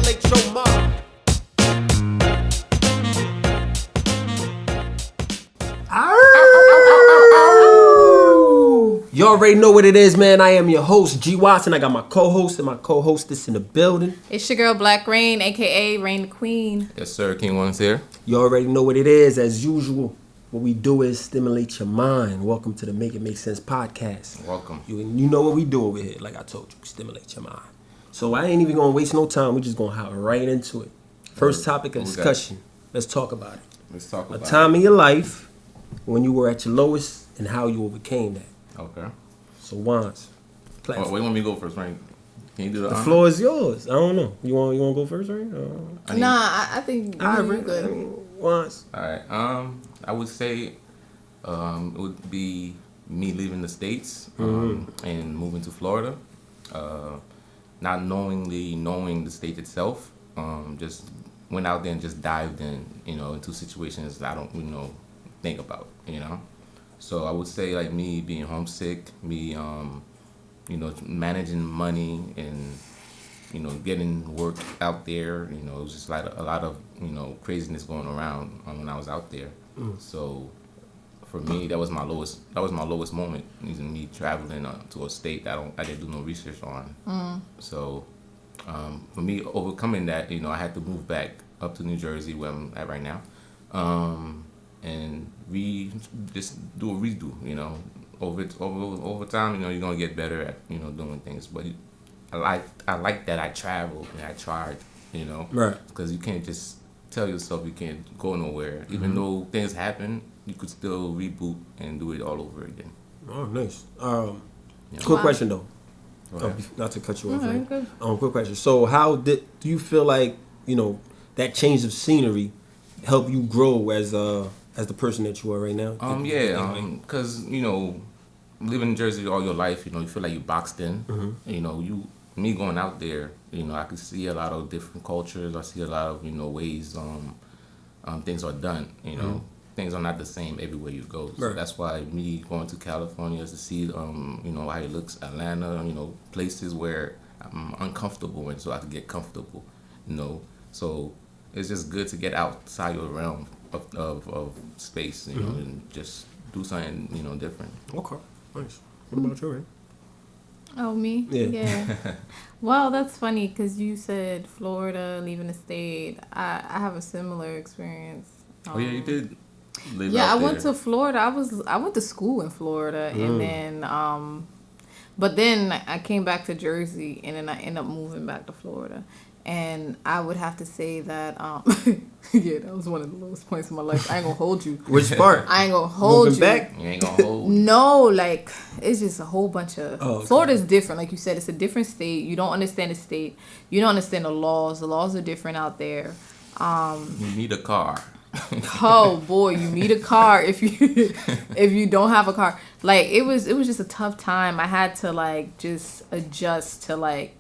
stimulate your mind. You already know what it is, man. I am your host, G. Watson. I got my co-host and my co-hostess in the building. It's your girl, Black Rain, a.k.a. Rain the Queen. Yes, sir. King One's here. You already know what it is. As usual, what we do is stimulate your mind. Welcome to the Make It Make Sense podcast. Welcome. You know what we do over here. Like I told you, stimulate your mind. So I ain't even going to waste no time. We're just going to hop right into it. First topic of discussion. Let's talk about it. Let's talk about a time in your life when you were at your lowest and how you overcame that. Okay. So, Wands. Wait, you want me to go first, right? Can you do that? The floor is yours. I don't know. You want to go first, right? I think you're good. Wands. All right. I would say it would be me leaving the States and moving to Florida. Not knowing the state itself. Just went out there and just dived in, into situations that I don't, think about, So I would say like me being homesick, me, managing money and, getting work out there, it was just like a lot of, craziness going around when I was out there. So for me, that was my lowest moment, me traveling to a state that I didn't do no research on. So for me, overcoming that, I had to move back up to New Jersey where I'm at right now. And we just do a redo, over time, you're gonna get better at, doing things. But I like that I traveled and I tried, Right. Because you can't just tell yourself you can't go nowhere. Even though things happen, you could still reboot and do it all over again. Oh, nice. Quick question though. Not to cut you off. Right? Good. Quick question. So, how do you feel like that change of scenery help you grow as the person that you are right now? Because living in Jersey all your life, you feel like you're boxed in. Me going out there, I could see a lot of different cultures. I see a lot of ways things are done. Things are not the same everywhere you go. So that's why me going to California is to see how it looks. Atlanta, places where I'm uncomfortable and so I can get comfortable. So it's just good to get outside your realm of space, and just do something, different. Okay, nice. What about you, Ray? Oh, me? Yeah. Well, that's funny because you said Florida, leaving the state. I have a similar experience. Oh, yeah, you did live Yeah, out I there. went to Florida. I went to school in Florida, and then, but then I came back to Jersey, and then I ended up moving back to Florida. And I would have to say that, yeah, that was one of the lowest points in my life. I ain't gonna hold you. Which part? I ain't gonna hold Moving you. back? You ain't gonna hold. No, like, it's just a whole bunch of... Oh, okay. Florida's different. Like you said, it's a different state. You don't understand the state. You don't understand the laws. The laws are different out there. You need a car. Oh, boy, you need a car if you don't have a car. Like, it was just a tough time. I had to, like, just adjust to, like,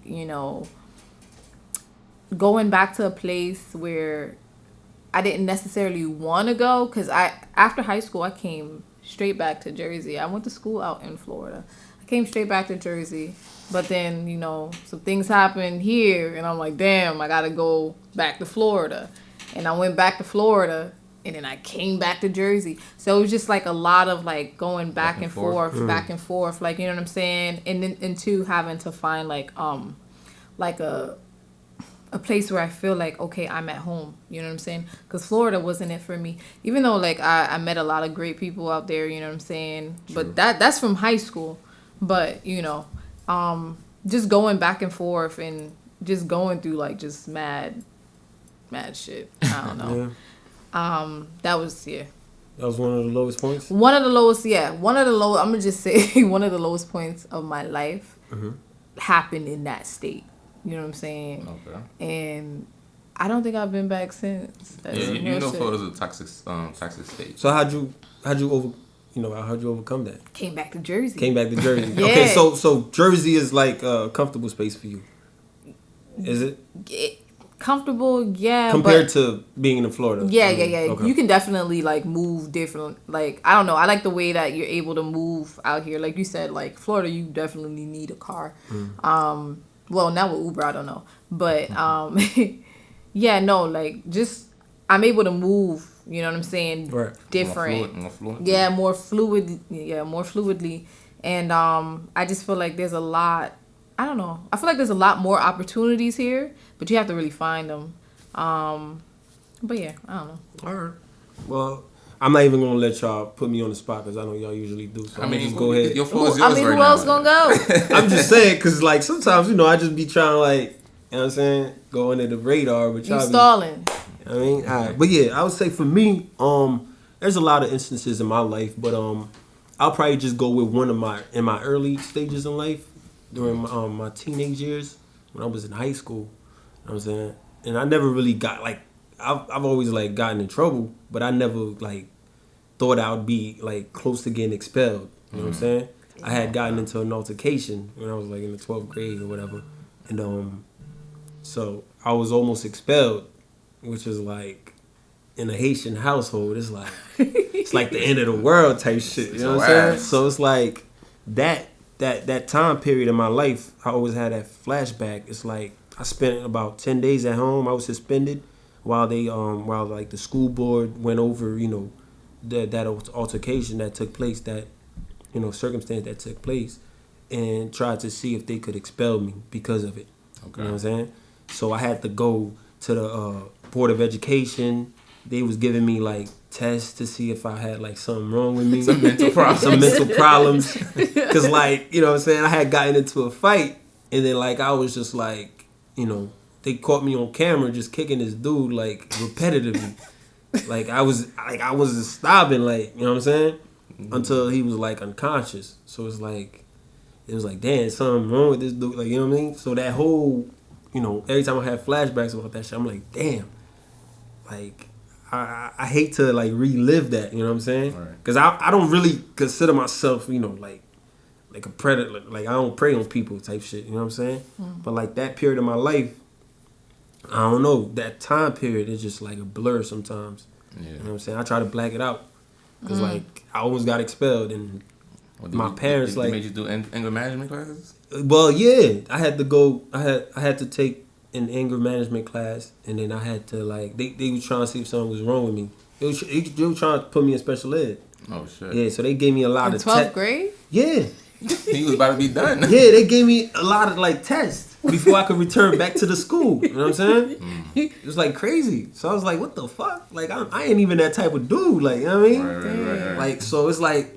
going back to a place where I didn't necessarily want to go, because after high school I came straight back to Jersey. I went to school out in Florida. I came straight back to Jersey, but then some things happened here, and I'm like, damn, I gotta go back to Florida. And I went back to Florida, and then I came back to Jersey. So it was just like a lot of like going back and forth, back and forth, like, you know what I'm saying? And then and having to find like a place where I feel like, okay, I'm at home. You know what I'm saying? Because Florida wasn't it for me. Even though, like, I met a lot of great people out there, you know what I'm saying? True. But that's from high school. But, just going back and forth and just going through, like, just mad shit. I don't know. That was, yeah. That was one of the lowest points? One of the lowest, yeah. I'm going to just say one of the lowest points of my life happened in that state. You know what I'm saying? Okay. And I don't think I've been back since. Florida's a toxic state. So how'd you overcome that? Came back to Jersey. Yeah. Okay, so Jersey is like a comfortable space for you. Is it? Comfortable, yeah. Compared to being in Florida. Yeah. Okay. You can definitely like move different. Like, I don't know. I like the way that you're able to move out here. Like you said, like Florida, you definitely need a car. Well, now with Uber, I don't know. But yeah, no, like just I'm able to move. You know what I'm saying? Right. Different. More fluid. Yeah, more fluid. Yeah, more fluidly. And I just feel like there's a lot. I don't know. I feel like there's a lot more opportunities here, but you have to really find them. But yeah, I don't know. All right. Well, I'm not even gonna let y'all put me on the spot because I know y'all usually do. So I mean, just go ahead. Your floor is yours right now. Who else gonna go? I'm just saying because like sometimes I just be trying to like you know what I'm saying go under the radar, but y'all stalling. I mean, all right. But yeah, I would say for me, there's a lot of instances in my life, but I'll probably just go with one of my early stages in life during my teenage years when I was in high school. You know what I'm saying? And I never really got like I've always like gotten in trouble, but I never like thought I would be like close to getting expelled. You know what I'm saying? I had gotten into an altercation when I was like in the 12th grade or whatever, and so I was almost expelled, which is like in a Haitian household, it's like the end of the world type shit. You know what I'm saying? So it's like that time period in my life, I always had that flashback. It's like I spent about 10 days at home. I was suspended while like the school board went over, that altercation that took place, that circumstance that took place, and tried to see if they could expel me because of it. Okay. You know what I'm saying? So I had to go to the Board of Education. They was giving me like tests to see if I had like something wrong with me. Some mental problems. Cause like, you know what I'm saying, I had gotten into a fight and then like I was just like, they caught me on camera just kicking this dude like repetitively. Like I wasn't stopping, like, you know what I'm saying? Until he was like unconscious. So it was like, damn, something wrong with this dude, like, you know what I mean? So that whole, every time I have flashbacks about that shit, I'm like, damn, like, I hate to like relive that, you know what I'm saying? Because I don't really consider myself, like a predator, like I don't prey on people type shit, you know what I'm saying? But like that period of my life, I don't know, that time period is just like a blur sometimes. Yeah. You know what I'm saying? I try to black it out because like I almost got expelled and my parents they made you do anger management classes? Well, yeah, I had to go. I had to take an anger management class, and then I had to like they were trying to see if something was wrong with me. They were trying to put me in special ed. Oh shit! Yeah, so they gave me a lot of 12th grade. Yeah, he was about to be done. Yeah, they gave me a lot of like tests before I could return back to the school. You know what I'm saying? It was like crazy. So I was like, what the fuck? Like I ain't even that type of dude. Like, you know what I mean? Right. Like, so it's like,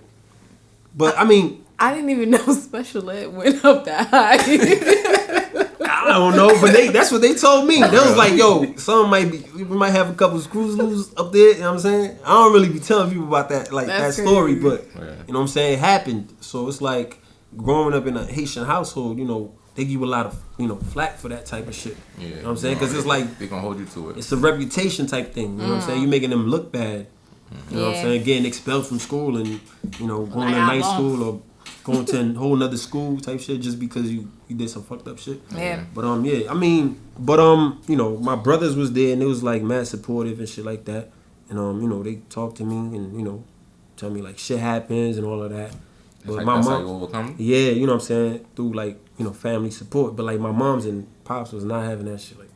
but I mean, I didn't even know special ed went up that high. I don't know, but that's what they told me. They was like, yo, we might have a couple of screws loose up there, you know what I'm saying? I don't really be telling people about that, like that's that story, but you know what I'm saying, it happened. So it's like growing up in a Haitian household, they give you a lot of, flack for that type of shit. Yeah, you know what I'm saying? Because it's like, they're going to hold you to it. It's a reputation type thing, you know what I'm saying? You're making them look bad. You know what I'm saying? Getting expelled from school and, going to night school or going to a whole nother school type shit just because you did some fucked up shit. Yeah. But my brothers was there and it was like mad supportive and shit like that. And they talked to me and, tell me like shit happens and all of that. But like, my that's mom, how you overcome? Yeah, you know what I'm saying? Through like, family support. But like my moms and pops was not having that shit like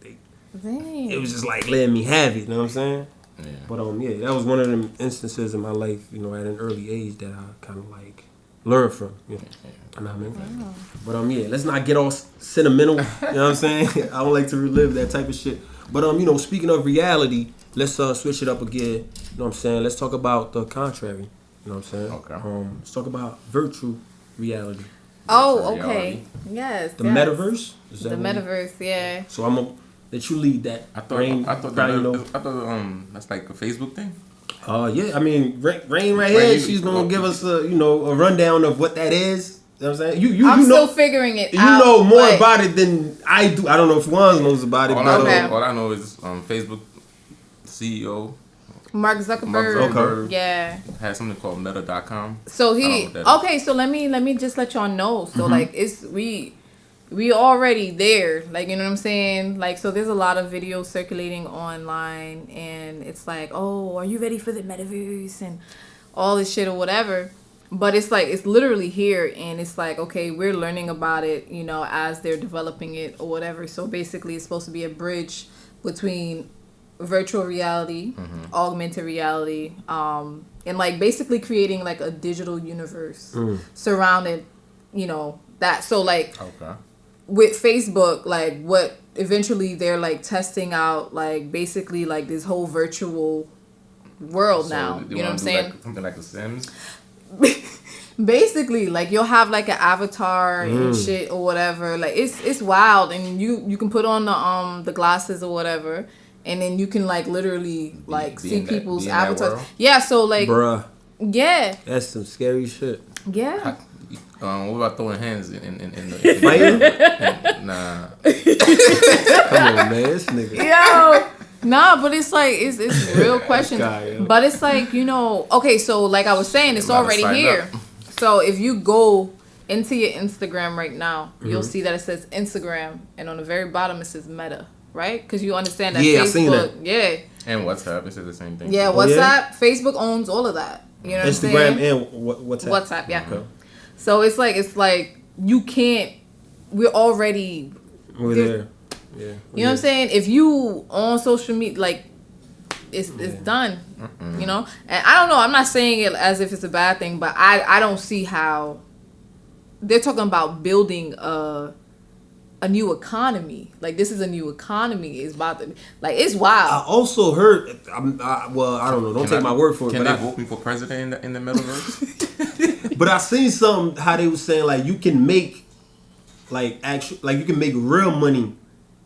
it was just like letting me have it, you know what I'm saying? Yeah. But that was one of them instances in my life, at an early age that I kind of like learned from. You know what I mean? Wow. But let's not get all sentimental. You know what I'm saying? I don't like to relive that type of shit. But speaking of reality, let's switch it up again. You know what I'm saying? Let's talk about the contrary. You know what I'm saying? Okay. Let's talk about virtual reality. Oh, okay. Yes. The metaverse? Is that the metaverse, yeah. So I'm gonna let you lead that. I thought that's like a Facebook thing. Yeah, I mean, Rain right here, she's gonna give us a rundown of what that is. You know what I'm saying? I'm still figuring it out. You know more about it than I do. I don't know if Juan knows about it. All I know is Facebook CEO Mark Zuckerberg. Yeah. Has something called meta.com. So so let me just let y'all know. So like we already there, like, you know what I'm saying? Like, so there's a lot of videos circulating online and it's like, oh, are you ready for the metaverse and all this shit or whatever. But it's like, it's literally here, and it's like, okay, we're learning about it, you know, as they're developing it or whatever. So basically, it's supposed to be a bridge between virtual reality, augmented reality, and like basically creating like a digital universe surrounded, you know, that. So like with Facebook, like what eventually they're like testing out, like basically like this whole virtual world now. You know what I'm saying? Like, something like The Sims. Basically, like you'll have like an avatar and shit or whatever. Like it's wild, and you can put on the glasses or whatever, and then you can like literally like see people's avatars. Yeah, so like, bruh, yeah, that's some scary shit. Yeah. What about throwing hands in the fighting? Nah. Come on, man, this nigga. Yo. Nah, but it's like it's real questions. But it's like, you know, okay, so like I was saying, it's already here. So if you go into your Instagram right now, you'll see that it says Instagram, and on the very bottom it says Meta, right? Because you understand that Facebook, I seen that. Yeah. And WhatsApp, it's the same thing. Yeah, WhatsApp, Facebook owns all of that. You know what I'm saying? Instagram and WhatsApp. WhatsApp, yeah. Okay. So it's like you can't. We're already. We're there. Yeah. You know what I'm saying? If you on social media, like, it's done. You know? And I don't know. I'm not saying it as if it's a bad thing, but I don't see how they're talking about building a new economy. Like, this is a new economy. It's about to, like, it's wild. I also heard, well, I don't know. Don't take my word for it. Can they vote me for president in the metaverse? But I seen some, how they was saying, like, you can make, like, you can make real money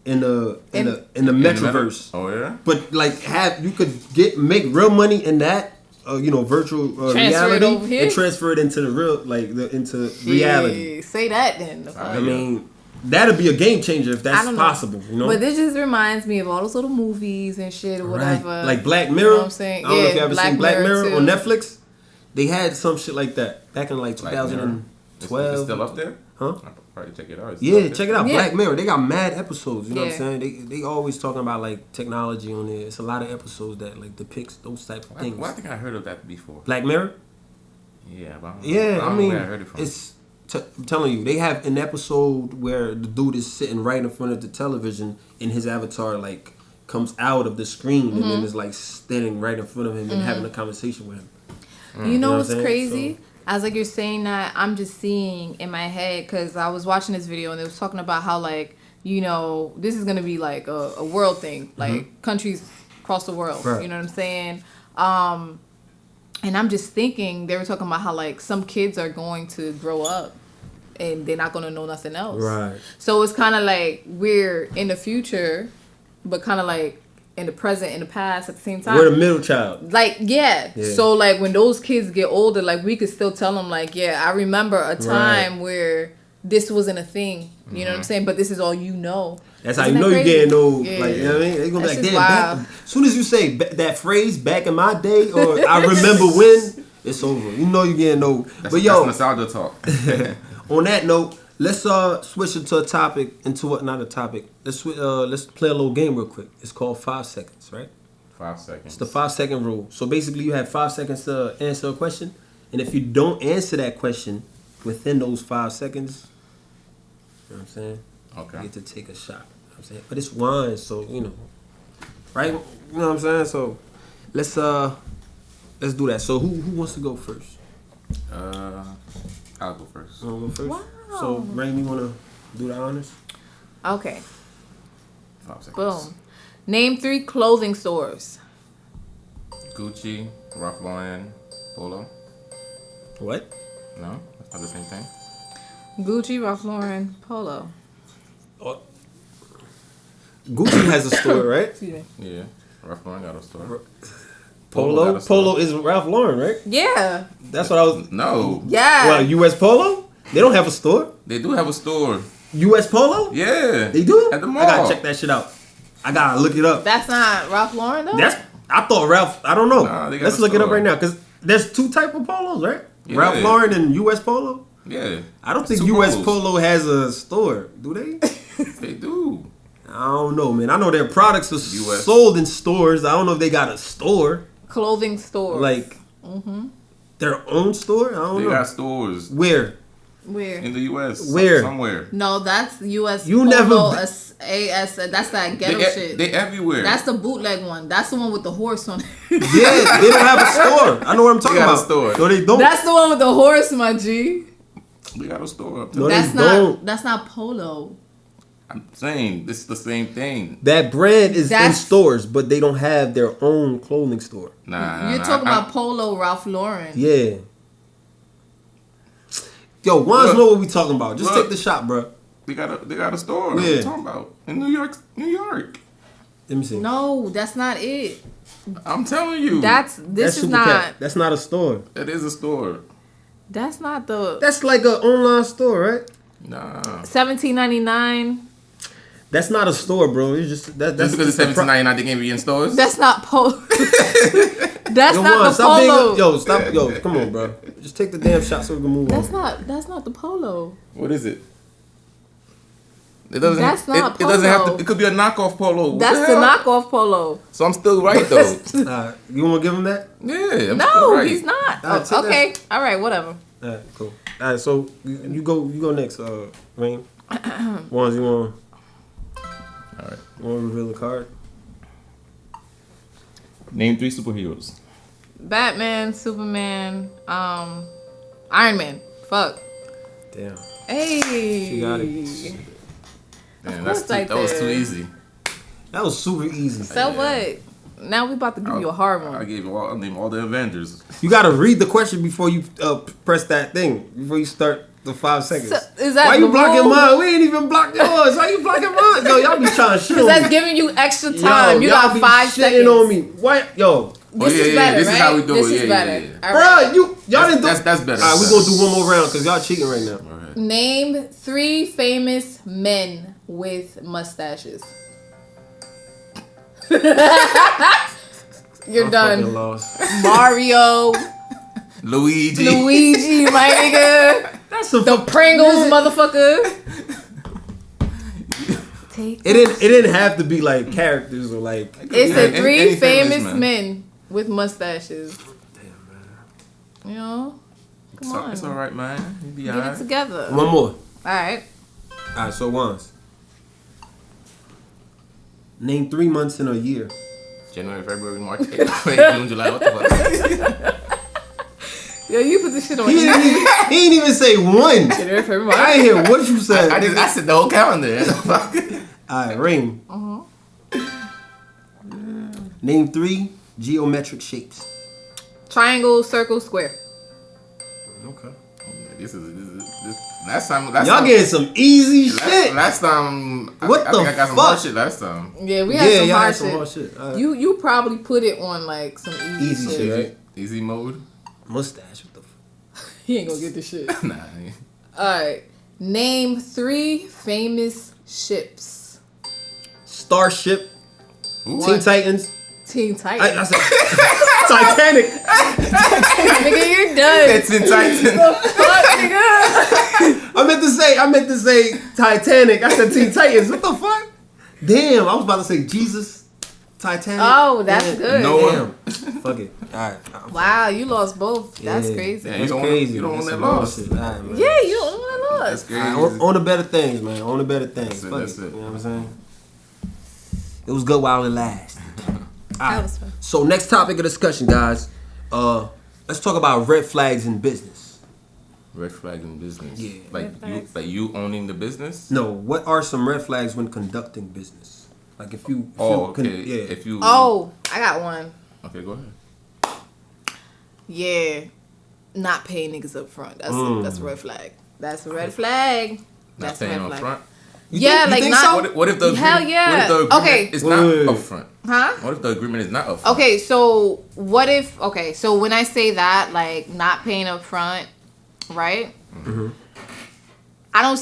in the metaverse. Oh yeah. But like you could make real money in that virtual reality and transfer it into the real into reality. Say that then. I mean, that'd be a game changer if that's possible. You know. But this just reminds me of all those little movies and shit or whatever. Right. Like Black Mirror. You know what I'm saying? I don't know if you ever seen Black Mirror on Netflix. They had some shit like that back in like 2012. It's still up there? Huh? Probably check it out. Check it out. Yeah. Black Mirror. They got mad episodes. You know what I'm saying? They always talking about like technology on there. It's a lot of episodes that like depicts those type of things. Well, I think I heard of that before. Black Mirror. Yeah, but I mean, where I heard it from. I'm telling you, they have an episode where the dude is sitting right in front of the television, and his avatar like comes out of the screen, and then is like standing right in front of him and having a conversation with him. You know what's crazy? So, as like you're saying that, I'm just seeing in my head, because I was watching this video and it was talking about how like, you know, this is gonna be like a world thing, like countries across the world. Right. You know what I'm saying? And I'm just thinking, they were talking about how like some kids are going to grow up and they're not gonna know nothing else. Right. So it's kind of like we're in the future, but kind of like in the present, in the past at the same time. We're the middle child. Like, yeah. So, like, when those kids get older, like, we could still tell them, like, yeah, I remember a time where this wasn't a thing. You know what I'm saying? But this is all you know. That's how you know you're getting old. Yeah. Like, you know what I mean? They're going to be like, damn, as soon as you say that phrase, back in my day, or I remember when, it's over. You know you're getting old. That's nostalgia talk. On that note, let's switch into a topic, not a topic. Let's play a little game real quick. It's called 5 seconds, right? 5 seconds. It's the 5-second rule. So basically, you have 5 seconds to answer a question, and if you don't answer that question within those 5 seconds, you know what I'm saying? Okay. You get to take a shot. You know what I'm saying? But it's wine, so right? You know what I'm saying? So let's do that. So who wants to go first? I'll go first. I'll go first. Wow. So, Rain, you want to do the honors? Okay. 5 seconds. Boom. Name 3 clothing stores. Gucci, Ralph Lauren, Polo. What? No? That's not the same thing? Gucci, Ralph Lauren, Polo. Oh. Gucci has a store, right? Yeah. Ralph Lauren got a store. Polo is Ralph Lauren, right? Yeah. That's what I was... No. Yeah. Well, U.S. Polo? They don't have a store. They do have a store. U.S. Polo? Yeah. They do? At the mall. I gotta check that shit out. I gotta look it up. That's not Ralph Lauren, though? I thought Ralph... I don't know. Nah, Let's look it up right now, because there's 2 type of polos, right? Yeah. Ralph Lauren and U.S. Polo? Yeah. I don't think U.S. Polo has a store. Do they? They do. I don't know, man. I know their products are sold in stores. I don't know if they got a store. Clothing store. Like... Their own store? I don't They know. got stores Where? in the U.S. Where? Somewhere. No, that's U.S. You Polo, never AS. That's that ghetto shit. They everywhere. That's the bootleg one. That's the one with the horse on it. Yeah, they don't have a store. I know what I'm talking They got a about. store. No, they don't. That's the one with the horse, my G. We got a store up No, there. That's they not. don't. That's not Polo. I'm saying this is the same thing. That brand is in That's- stores, but they don't have their own clothing store. Nah, You're talking about Polo, Ralph Lauren. Yeah. Yo, Wands Look. know what we talking about. Just Look. take the shot, bro. They got a store. What Yeah. you talking about? In New York. Let me see. No, that's not it. I'm telling you. This That's is Super not. Cat. That's not a store. That is a store. That's not the That's like an online store, right? Nah. $17.99. That's not a store, bro. It's just that's Just because it's $17.99, they can't be in stores. That's not Polo. That's Yo, not Juan, the stop being Polo. yo, stop, yo, come on, bro. Just take the damn shot so we can move on. That's not the Polo. What is it? It doesn't. That's not it doesn't have Polo. to. It could be a knockoff Polo. What That's the hell? knockoff Polo. So I'm still right though. You want to give him that? Yeah. I'm still No, right. he's not. Alright, take Oh, okay. All right. Whatever. All right, cool. All right, so you go next, Rain. Wands, you want? All right. You want to reveal a card? Name 3 superheroes. Batman, Superman, Iron Man. Fuck. Damn. Hey. She got it. Damn, course I that was too did. easy. That was super easy. So what? Now we about to give you a hard I one. gave you all. I named all the Avengers. You got to read the question before you press that thing. Before you start the 5 seconds. So, is that Why you the blocking rule? mine? We ain't even blocked yours. Why you blocking mine? Yo, y'all be trying to shit Because on that's me. giving you extra time. Yo, You y'all got be 5 shitting seconds. on me. Why? Yo, This yeah, is yeah, better, this is right? how we do This it. is Yeah, better. yeah, yeah. All right. bruh, y'all didn't do. That's better. All right, we gonna do one more round because y'all cheating right now. All right. Name 3 famous men with mustaches. You're I done. fucking lost. Mario, Luigi. Luigi, my nigga. That's a The Pringles, motherfucker. Take It didn't have to be like characters or like. It said Any 3 famous famous men. men with mustaches. Damn, man. You know? Come on. It's all right, man. You be Get all it right. together. One more. Alright. All right, so once. Name 3 months in a year. January, February, March, April, May, June, July. What the fuck? Yo, you put this shit on. He didn't even say one. January, February, I didn't hear what you said. I said the whole calendar. All right, Rain. Name 3 geometric shapes. Triangle, circle, square. Okay. this last time. Y'all getting some easy shit. Last time. What I the think I got some fuck? hard shit last time. Yeah, we had Yeah, some y'all hard had some shit. hard shit. All right. You probably put it on like some easy, Easy shit. shit, right? Easy mode. Mustache. What the fuck? He ain't gonna get this shit. Nah. Alright. Name 3 famous ships. Starship. Ooh. Teen Titans. Teen I Titans. said Titanic. Nigga, you're done. It's in Titan. Fuck, nigga. I meant to say Titanic. I said Teen Titans. What the fuck? Damn, I was about to say Jesus. Titanic. Oh, that's Damn. good. Noah. Damn. Fuck it. All right. Wow, you lost both. That's Yeah. crazy. Yeah, Yeah, you don't crazy. you don't That's want that some loss. bullshit. All right, man. you don't want to That's lost. crazy. All right, on the better things, man. On the better things. That's it, Fuck that's it. it. You know what I'm saying? It was good while it lasted. That was fun. So next topic of discussion, guys. Let's talk about red flags in business. Red flags in business. Yeah. Like you owning the business. No, what are some red flags when conducting business? Like if you. Okay. Yeah. If you. Oh, I got one. Okay, go ahead. Yeah. Not paying niggas up front. That's a red flag. That's a red flag. Not That's a paying red up flag. front. Yeah, you like think not. so? What if the Hell agreement, yeah. What if the agreement Okay. is Wait, not wait, wait. upfront? Huh? What if the agreement is not upfront? Okay, so what if? Okay, so when I say that, like not paying up front, right? Mm-hmm. I don't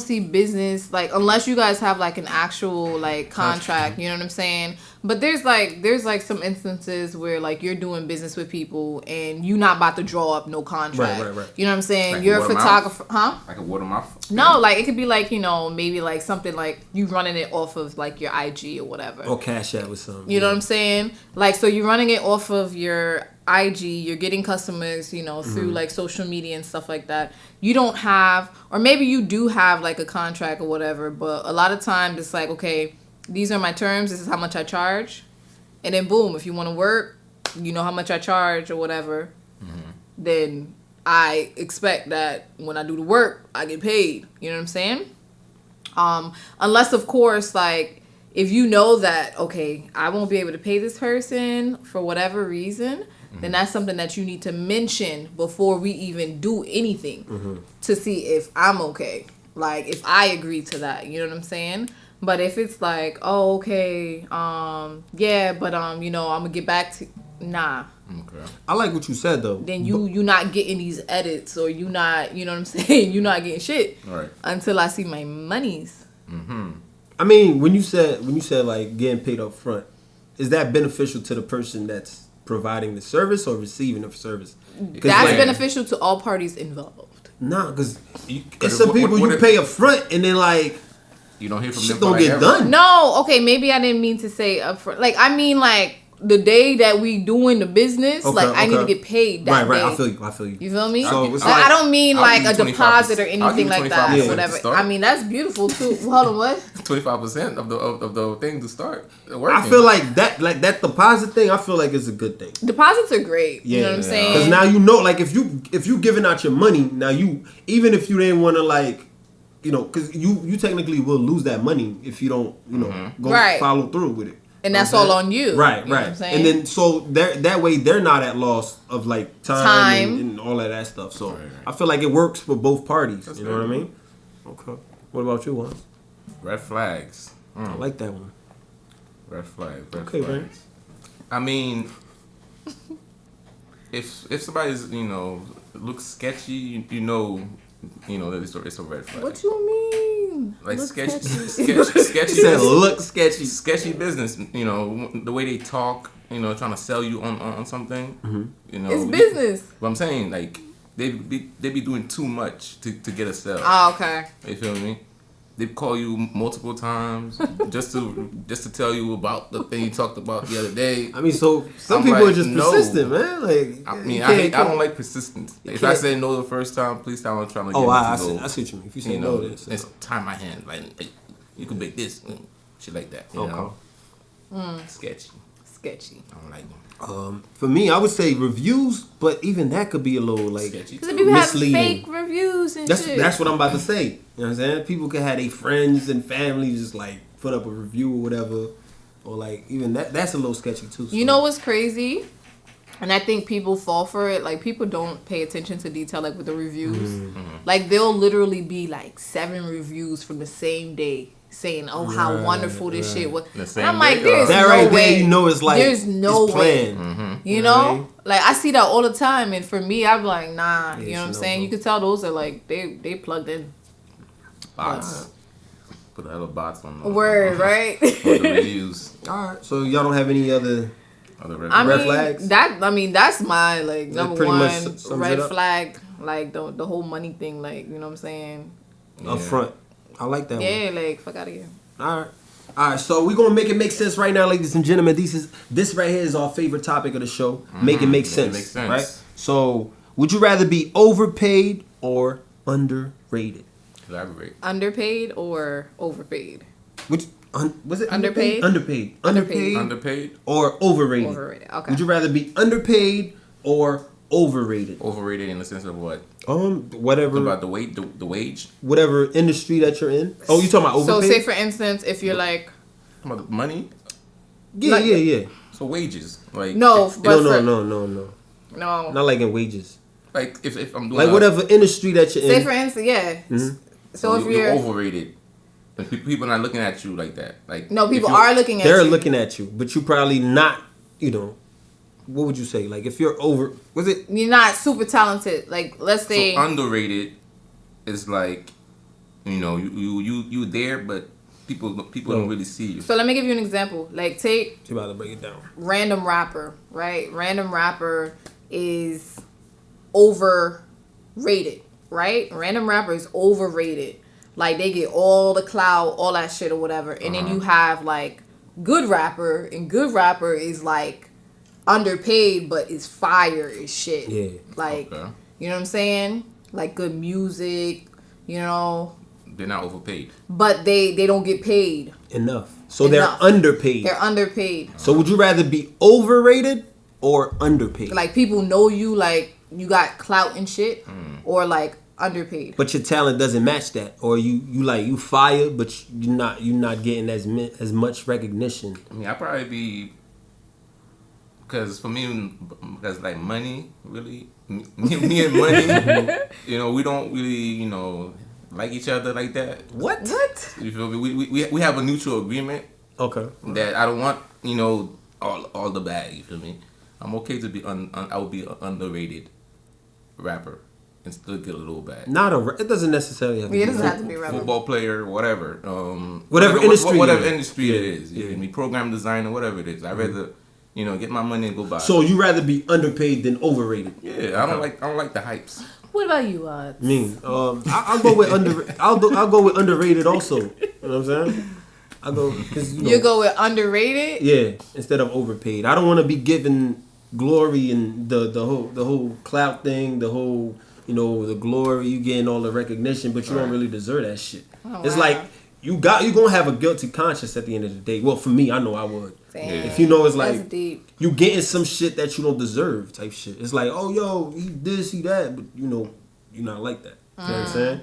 see business like unless you guys have like an actual like contract. You know what I'm saying? But there's like some instances where like you're doing business with people and you not about to draw up no contract. Right. You know what I'm saying? Like You're a word of mouth? photographer, huh? Like a word of mouth? No, like it could be like, you know, maybe like something like you running it off of like your IG or whatever. Or Cash App with something. You know what I'm saying? Like, so you're running it off of your IG, you're getting customers, you know, through like social media and stuff like that. You don't have, or maybe you do have like a contract or whatever, but a lot of times it's like, okay, these are my terms, this is how much I charge. And then boom, if you want to work, you know how much I charge or whatever, then I expect that when I do the work, I get paid. You know what I'm saying? Unless, of course, like, if you know that, okay, I won't be able to pay this person for whatever reason, then that's something that you need to mention before we even do anything to see if I'm okay. Like, if I agree to that, you know what I'm saying? But if it's like, oh, okay, yeah, but, you know, I'm going to get back to, nah. Okay. I like what you said, though. Then you not getting these edits, or you not, you know what I'm saying? You not getting shit. Right. Until I see my monies. I mean, when you said like getting paid up front, is that beneficial to the person that's providing the service or receiving the service? That's like, beneficial to all parties involved. Nah, because it's some people you pay up front and then like you don't hear from shit them. Don't get done. No, okay, maybe I didn't mean to say up front. Like, I mean, like, the day that we doing the business, I need to get paid that day. Right, I feel you. You feel me? So like, I don't mean like a deposit or anything like that, or Yeah. whatever. I mean, that's beautiful too. Hold on, what? 25% of the thing to start working. I feel like that deposit thing. I feel like it's a good thing. Deposits are great. You know what I'm saying? Because now you know, like if you giving out your money, now you, even if you didn't want to, like, you know, because you technically will lose that money if you don't, you know, go follow through with it. And that's all on you. Right, you know right. What I'm saying? And then so that way they're not at loss of like time. And all of that stuff. So right. I feel like it works for both parties. That's, you know what I mean? Okay. What about you, Juan? Red flags. I like that one. Red flags. Okay, man. I mean, if somebody's, you know, looks sketchy, you know that it's a red flag. What you mean? Like look sketchy. Said look sketchy. Sketchy business. You know, the way they talk. You know, trying to sell you on something. You know, it's business. But I'm saying, like, they be doing too much to get a sale. Oh, okay. You feel me? They call you multiple times just to tell you about the thing you talked about the other day. I mean, so some people are just persistent, man. Like, I mean, I don't like persistence. If I say no the first time, please tell me I'm trying to get I see what you mean. If you say no, it's tie my hand. Like, hey, you can make this, shit like that. You know? Sketchy. I don't like them. For me, I would say reviews, but even that could be a little like because people have fake reviews and shit. That's what I'm about to say. You know what I'm saying? People could have their friends and family just like put up a review or whatever, or like even that's a little sketchy too. So. You know what's crazy? And I think people fall for it. Like, people don't pay attention to detail, like with the reviews. Like, they'll literally be like 7 reviews from the same day, saying, "Oh, how wonderful this shit was." And I'm like, there's that no right way. There, you know, it's like there's no way. You know, I mean? like I see that all the time, and for me, I'm like, nah. You know what I'm saying? You can tell those are like they plugged in. Bots. Put a hell of bots on the word, right? On the reviews. All right. So y'all don't have any other red flags? That's my like number one red flag. Like the whole money thing. Like, you know what I'm saying? Up front. I like that one. Yeah, like, fuck out of here. All right, so we're going to make it make sense right now, ladies and gentlemen. This right here is our favorite topic of the show. Make it make sense. Right? So, would you rather be overpaid or underrated? Elaborate. Underpaid or overpaid? Was it underpaid? Underpaid or overrated? Overrated, okay. Would you rather be underpaid or overrated? Overrated in the sense of what? Whatever. About the wage? Whatever industry that you're in. Oh, you talking about overpaid? So, say for instance, if you're like... About the money? Yeah. So wages, like no. No. Not like in wages. Like if I'm doing like whatever industry that you're in. Say for instance, yeah. Mm-hmm. So if you're overrated, and people are not looking at you like that. Like no, people are looking at you. They're looking at you, but you probably not. You know, what would you say? Like if you're you're not super talented. Like let's say so underrated is like, you know, you there, but people don't really see you. So let me give you an example. Like take you about to break it down. Random rapper, right? Random rapper is overrated, right? Random rapper is overrated. Like they get all the clout, all that shit or whatever. And then you have like good rapper, and good rapper is like underpaid, but it's fire as shit. Yeah. Like, Okay. you know what I'm saying? Like good music, you know. They're not overpaid. But they don't get paid Enough. So enough. they're underpaid. They're underpaid. So would you rather be overrated or underpaid? Like people know you, like you got clout and shit, or like underpaid. But your talent doesn't match that, or you fired, but you're not getting as much recognition. I mean, I'd probably be, because for me, because like money, really, me and money, you know, we don't really, you know, like each other like that. What? You feel me? We have a mutual agreement Okay. that I don't want, you know, all the bag. You feel me? I'm okay to be I would be an underrated rapper and still get a little bag. It doesn't necessarily have to It be. doesn't have to be relevant. Football player, whatever. Whatever industry whatever you're in. industry it Yeah, is. yeah. You feel me? Program designer, whatever it is. I'd rather, you know, get my money and go buy. So you rather be underpaid than overrated? Yeah, I don't like the hypes. What about you, I'll go with I'll go with underrated also. You know what I'm saying? I'll go because You go with underrated? yeah, instead of overpaid. I don't want to be given glory and the whole clout thing, the whole, you know, the glory, you getting all the recognition, but you don't really deserve that shit. Oh, It's wow. like you gonna have a guilty conscience at the end of the day. Well, for me, I know I would. Damn. If you know, it's That's like deep. you getting some shit that you don't deserve type shit. It's like, oh yo, he this, he that, but you know, you're not like that. You know what I'm saying?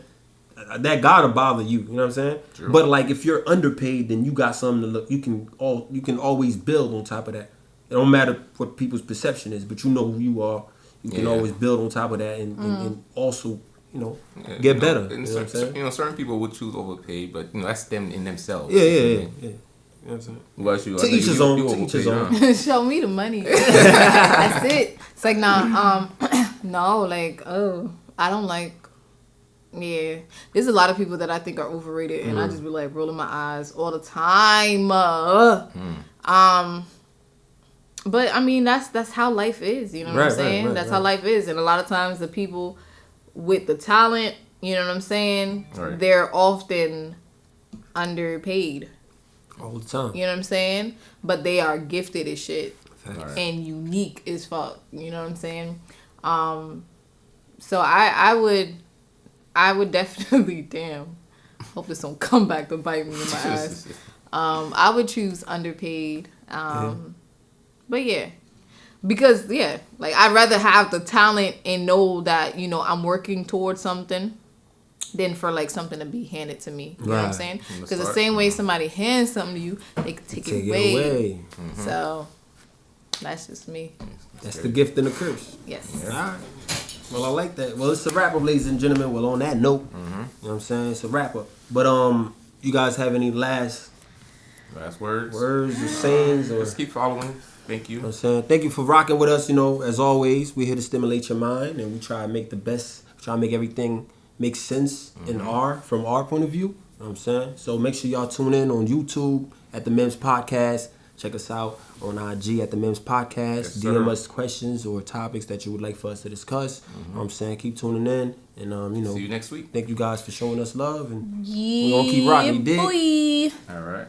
That gotta bother you. You know what I'm saying? True. But like if you're underpaid, then you got something to look. You can always build on top of that. It don't matter what people's perception is, but you know who you are. You can Yeah. always build on top of that and also, you know, Yeah, get you better. know, You and know what I'm saying? you know, certain people would choose overpaid, but you know that's them in themselves. Yeah. You know You know what I'm saying? what I'm saying? To each his own, to each his own. Show me the money. That's it. It's like no, like I don't like. Yeah, there's a lot of people that I think are overrated, and I just be like rolling my eyes all the time. But I mean that's how life is. You know what I'm saying? That's how life is, and a lot of times the people with the talent, you know what I'm saying? Right. They're often underpaid. All the time. You know what I'm saying? But they are gifted as shit Facts. and unique as fuck. You know what I'm saying? So I would definitely damn. Hope this don't come back to bite me in my ass. I would choose underpaid. But yeah. Because like I'd rather have the talent and know that, you know, I'm working towards something than for like something to be handed to me. You know what I'm saying? Because the same way somebody hands something to you, they can take it away. So that's just me. That's the gift and the curse. Yes. All right. Well, I like that. Well, it's a wrap up, ladies and gentlemen. Well, on that note, you know what I'm saying? It's a wrap up. But you guys have any last words or sayings? Or Just keep following. Thank you. You know what I'm saying? Thank you for rocking with us. You know, as always, we're here to stimulate your mind, and we try to make the best, try to make everything make sense from our point of view. You know what I'm saying? So make sure y'all tune in on YouTube at the MIMS Podcast. Check us out on IG at the MIMS Podcast. Yes, DM sir. us questions or topics that you would like for us to discuss. You know what I'm saying? Keep tuning in, and you know, See you next week. thank you guys for showing us love, and we're gonna keep rocking. You dig? Boy. All right.